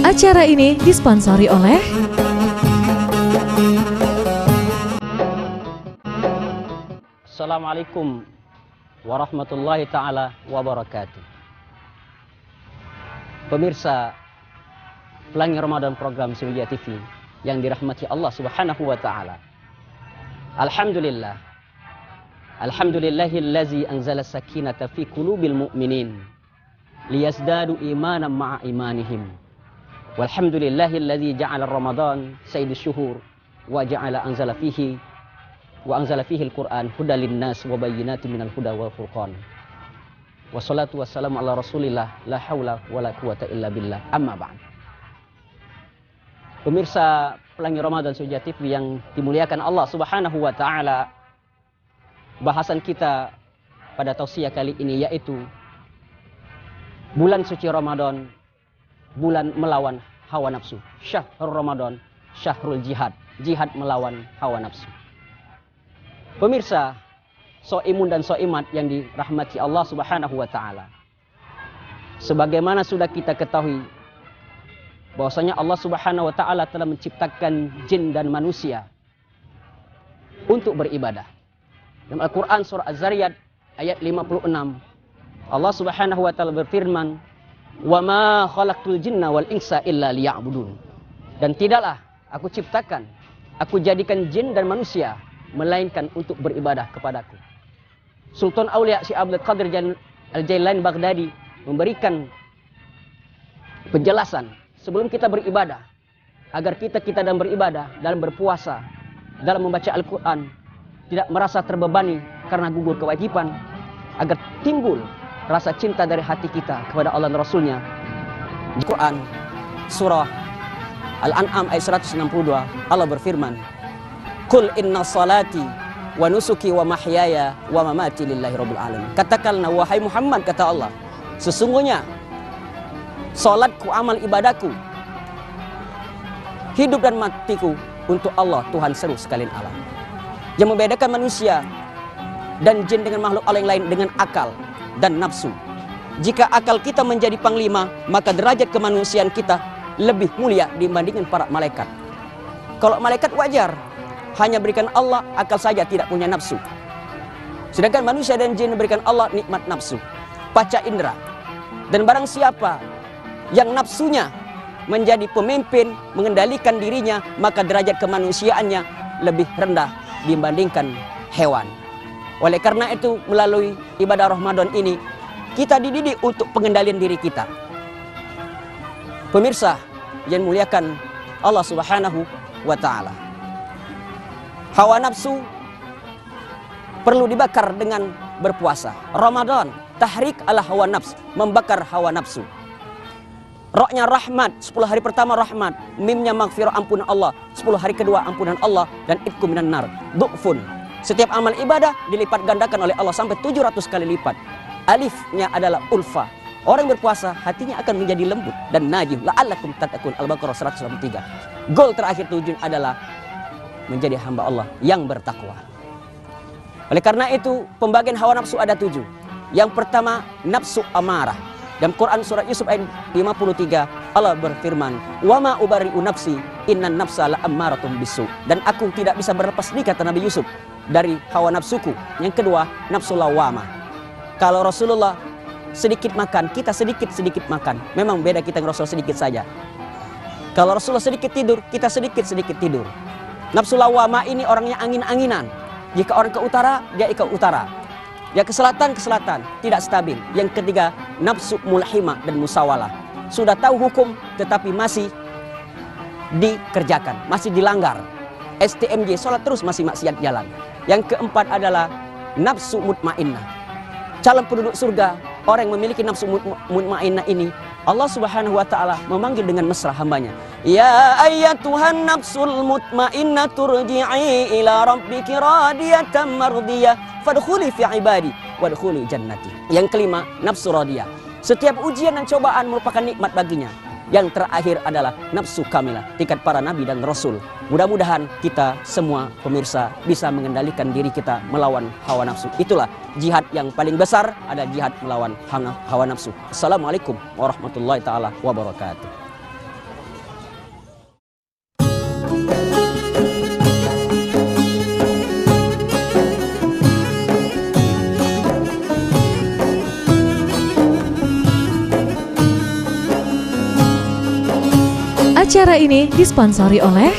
Acara ini disponsori oleh Assalamualaikum warahmatullahi ta'ala wabarakatuh. Pemirsa Pelangi Ramadan program Sriwijaya TV yang dirahmati Allah Subhanahu wa ta'ala. Alhamdulillah. Alhamdulillahillazi anzala sakinata fi qulubil mu'minin liyazdadu imanan ma'a imanihim. Walhamdulillahillazi ja'ala Ramadan sayyidus syuhur wa ja'ala anzala fihi al-Qur'an hudal linnas wa bayyinatin minal huda wal furqan. Wassalatu wassalamu ala Rasulillah la haula wala quwata illa billah. Amma ba'd. Pemirsa Pelangi Ramadan Sriwijaya TV yang dimuliakan Allah Subhanahu wa taala. Bahasan kita pada tausiah kali ini yaitu bulan suci Ramadan, bulan melawan hawa nafsu. Syahrul Ramadan, syahrul jihad. Jihad melawan hawa nafsu. Pemirsa, so'imun dan so'imat yang dirahmati Allah Subhanahu wa ta'ala. Sebagaimana sudah kita ketahui bahwasanya Allah Subhanahu wa ta'ala telah menciptakan jin dan manusia untuk beribadah. Dalam Al-Quran surah Az-Zariyat ayat 56, Allah Subhanahu wa ta'ala berfirman, "Wa ma khalaqtul jinna wal insa illa liya'budun." Dan tidaklah aku ciptakan, aku jadikan jin dan manusia melainkan untuk beribadah kepadaku. Sultan Aulia Syekh Abdul Qadir Al-Jailani Baghdadi memberikan penjelasan sebelum kita beribadah, agar kita dalam beribadah, dalam berpuasa, dalam membaca Al-Quran tidak merasa terbebani karena gugur kewajiban, agar timbul rasa cinta dari hati kita kepada Allah dan Rasulnya. Di Quran surah Al-An'am ayat 162 Allah berfirman, "Qul inna salati wa nusuki wa mahyaya wa mamati lillahi rabbil alamin." Katakanlah wahai Muhammad, kata Allah, sesungguhnya salatku, amal ibadahku, hidup dan matiku untuk Allah Tuhan seru sekalian alam. Yang membedakan manusia dan jin dengan makhluk Allah yang lain dengan akal dan nafsu. Jika akal kita menjadi panglima, maka derajat kemanusiaan kita lebih mulia dibandingkan para malaikat. Kalau malaikat wajar, hanya berikan Allah akal saja, tidak punya nafsu. Sedangkan manusia dan jin berikan Allah nikmat nafsu, panca indera. Dan barang siapa yang nafsunya menjadi pemimpin, mengendalikan dirinya, maka derajat kemanusiaannya lebih rendah dibandingkan hewan. Oleh karena itu, melalui ibadah Ramadan ini, kita dididik untuk pengendalian diri kita. Pemirsa yang muliakan Allah Subhanahu wa ta'ala, hawa nafsu perlu dibakar dengan berpuasa. Ramadan, tahrik ala hawa nafs, membakar hawa nafsu. Roknya rahmat, 10 hari pertama rahmat. Mimnya maghfirah, ampunan Allah. 10 hari kedua ampunan Allah. Dan itqu minan nar, du'fun. Setiap amal ibadah dilipat gandakan oleh Allah sampai 700 kali lipat. Alifnya adalah ulfa. Orang yang berpuasa hatinya akan menjadi lembut dan najih. La'allakum tattaqun, Al-Baqarah 183. Goal terakhir tujuan adalah menjadi hamba Allah yang bertakwa. Oleh karena itu, pembagian hawa nafsu ada 7. Yang pertama, nafsu amarah. Dalam Quran surah Yusuf ayat 53, Allah berfirman, "Wa ma ubari'u nafsi, innan nafsa la'ammaratun bisu." Dan aku tidak bisa berlepas diri, kata Nabi Yusuf, dari hawa nafsuku. Yang kedua, nafsu lawamah. Kalau Rasulullah sedikit makan, kita sedikit makan. Memang beda kita dengan Rasul sedikit saja. Kalau Rasulullah sedikit tidur, kita sedikit tidur. Nafsu lawamah ini orangnya angin-anginan. Jika orang ke utara, dia ke utara. Ya ke selatan, tidak stabil. Yang ketiga, nafsu mulhimah dan musawalah. Sudah tahu hukum, tetapi masih dikerjakan, masih dilanggar. STMJ, sholat terus masih maksiat jalan. Yang keempat adalah nafsu mutmainnah. Calon penduduk surga, orang yang memiliki nafsu mutmainnah ini, Allah Subhanahu wa ta'ala memanggil dengan mesra hambanya. Ya ayyatuhan nafsul mutmainnah turji'i ila rabbiki radiyatan mardiyah fadkhuli fi ibadi wadkhuli jannati. Yang kelima, nafsu radiyah. Setiap ujian dan cobaan merupakan nikmat baginya. yang terakhir adalah nafsu kamilah, tingkat para nabi dan rasul. Mudah-mudahan kita semua pemirsa bisa mengendalikan diri kita melawan hawa nafsu. Itulah jihad yang paling besar, ada jihad melawan hawa nafsu. Assalamualaikum warahmatullahi taala wabarakatuh. Acara ini disponsori oleh